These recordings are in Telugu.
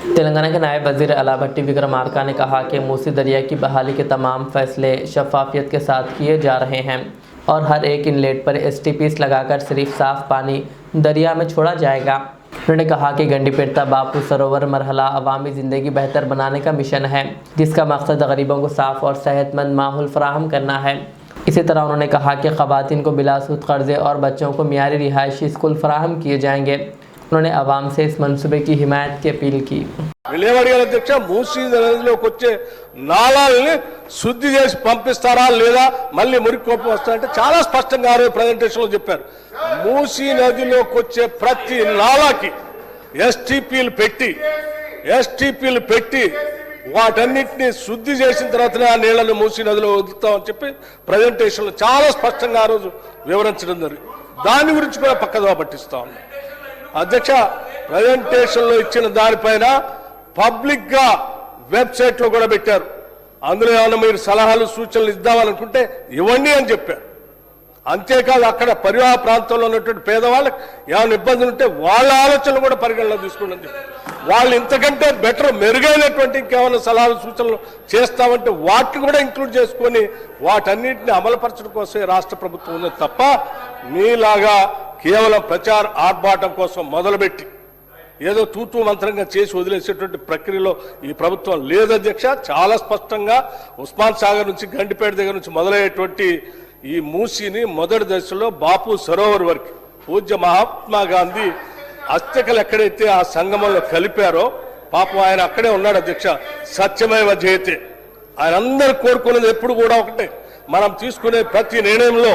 तेलंगाना के नायब वजीर आला भट्टी विक्रमार्का ने कहा कि मूसी दरिया की बहाली के तमाम फैसले शफाफियत के साथ किए जा रहे हैं और हर एक इनलेट पर STPs लगाकर सिर्फ साफ पानी दरिया में छोड़ा जाएगा। उन्होंने कहा कि गंडीपेट बापू सरोवर मरहला अवामी ज़िंदगी बेहतर बनाने का मिशन है, जिसका मकसद गरीबों को साफ़ और सेहतमंद माहौल फराहम करना है। इसी तरह उन्होंने कहा कि ख़वातीन को बिलासूद कर्ज़े और बच्चों को मियारी रिहायशी स्कूल फराहम किए जाएंगे। उन्होंने आवाम से इस मंसूबे की हिमायत की अपील की। అధ్యక్ష మూసీ నదిలోకి వచ్చే నాళాలని శుద్ధి చేసి పంపిస్తారా లేదా మళ్ళీ మురికికోపం వస్తారంటే చాలా స్పష్టంగా ఆ ప్రెజెంటేషన్ లో చెప్పారు। మూసీ నదిలోకి వచ్చే ప్రతి నాళాకి STPలు పెట్టి వాటన్నిటిని శుద్ధి చేసిన తర్వాతనే ఆ నీళ్లను మూసీ నదిలో వదులుతామని చెప్పి ప్రెజెంటేషన్ లో చాలా స్పష్టంగా ఆ రోజు వివరించడం జరిగింది। దాని గురించి కూడా పక్కదోవ పట్టిస్తా ఉన్నాం అధ్యక్ష। ప్రెజెంటేషన్ లో ఇచ్చిన దానిపైన పబ్లిక్ గా వెబ్సైట్ లో కూడా పెట్టారు। అందులో ఏమైనా మీరు సలహాలు సూచనలు ఇద్దామనుకుంటే ఇవ్వండి అని చెప్పారు। అంతేకాదు అక్కడ పరివాహ ప్రాంతంలో ఉన్నటువంటి పేదవాళ్ళకి ఏమైనా ఇబ్బందులు ఉంటే వాళ్ళ ఆలోచనలు కూడా పరిగణలో తీసుకోండి అని చెప్పారు। వాళ్ళు ఇంతకంటే బెటర్ మెరుగైనటువంటి ఇంకేమైనా సలహాలు సూచనలు చేస్తామంటే వాటిని కూడా ఇంక్లూడ్ చేసుకొని వాటన్నిటిని అమలుపరచడం కోసమే రాష్ట్ర ప్రభుత్వం ఉంది తప్ప మీలాగా కేవలం ప్రచార ఆర్భాటం కోసం మొదలుపెట్టి ఏదో తూతూ మంత్రంగా చేసి వదిలేసేటువంటి ప్రక్రియలో ఈ ప్రభుత్వం లేదు అధ్యక్ష। చాలా స్పష్టంగా ఉస్మాన్ సాగర్ నుంచి గండిపేట దగ్గర నుంచి మొదలయ్యేటువంటి ఈ మూసీని మొదటి దశలో బాపు సరోవర్ వరకు పూజ్య మహాత్మా గాంధీ అస్థికలు ఎక్కడైతే ఆ సంగమంలో కలిపారో పాపం ఆయన అక్కడే ఉన్నాడు అధ్యక్ష। సత్యమేవ జయతే ఆయన అందరూ కోరుకునేది ఎప్పుడు కూడా ఒకటే, మనం తీసుకునే ప్రతి నిర్ణయంలో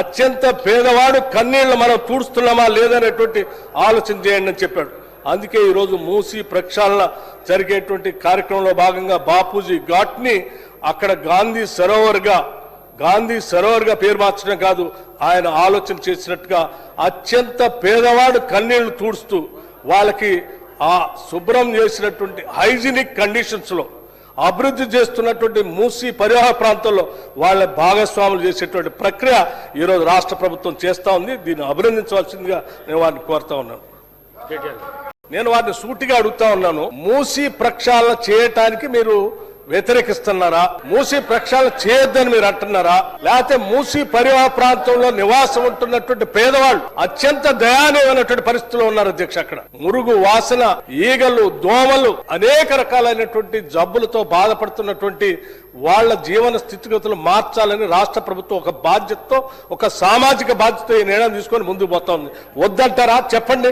అత్యంత పేదవాడు కన్నీళ్లు మనం తూడుస్తున్నామా లేదనేటువంటి ఆలోచన చేయండి అని చెప్పాడు। అందుకే ఈరోజు మూసీ ప్రక్షాళన జరిగేటువంటి కార్యక్రమంలో భాగంగా బాపూజీ ఘాట్ని అక్కడ గాంధీ సరోవర్గా పేరు మార్చడం కాదు, ఆయన ఆలోచన చేసినట్టుగా అత్యంత పేదవాడు కన్నీళ్లు తూడుస్తూ వాళ్ళకి ఆ శుభ్రం చేసినటువంటి హైజీనిక్ కండిషన్స్ లో అభివృద్ధి చేస్తున్నటువంటి మూసీ పరివాహ ప్రాంతంలో వాళ్ళ భాగస్వాములు చేసేటువంటి ప్రక్రియ ఈరోజు రాష్ట్ర ప్రభుత్వం చేస్తా ఉంది। దీన్ని అభినందించవలసిందిగా నేను వారిని కోరుతా ఉన్నాను। నేను వారిని సూటిగా అడుగుతా ఉన్నాను, మూసీ ప్రక్షాళన చేయటానికి మీరు వ్యతిరేకిస్తున్నారా? మూసీ ప్రక్షాళన చేయొద్దని మీరు అంటున్నారా? లేకపోతే మూసీ పరివాహ ప్రాంతంలో నివాసం ఉంటున్నటువంటి పేదవాళ్ళు అత్యంత దయానీయమైనటువంటి పరిస్థితుల్లో ఉన్నారు అధ్యక్ష। అక్కడ మురుగు వాసన, ఈగలు, దోమలు, అనేక రకాలైనటువంటి జబ్బులతో బాధపడుతున్నటువంటి వాళ్ళ జీవన స్థితిగతులు మార్చాలని రాష్ట్ర ప్రభుత్వం ఒక బాధ్యతతో, ఒక సామాజిక బాధ్యత ఈ నిర్ణయం తీసుకొని ముందుకు పోతా ఉంది। వద్దంటారా? చెప్పండి।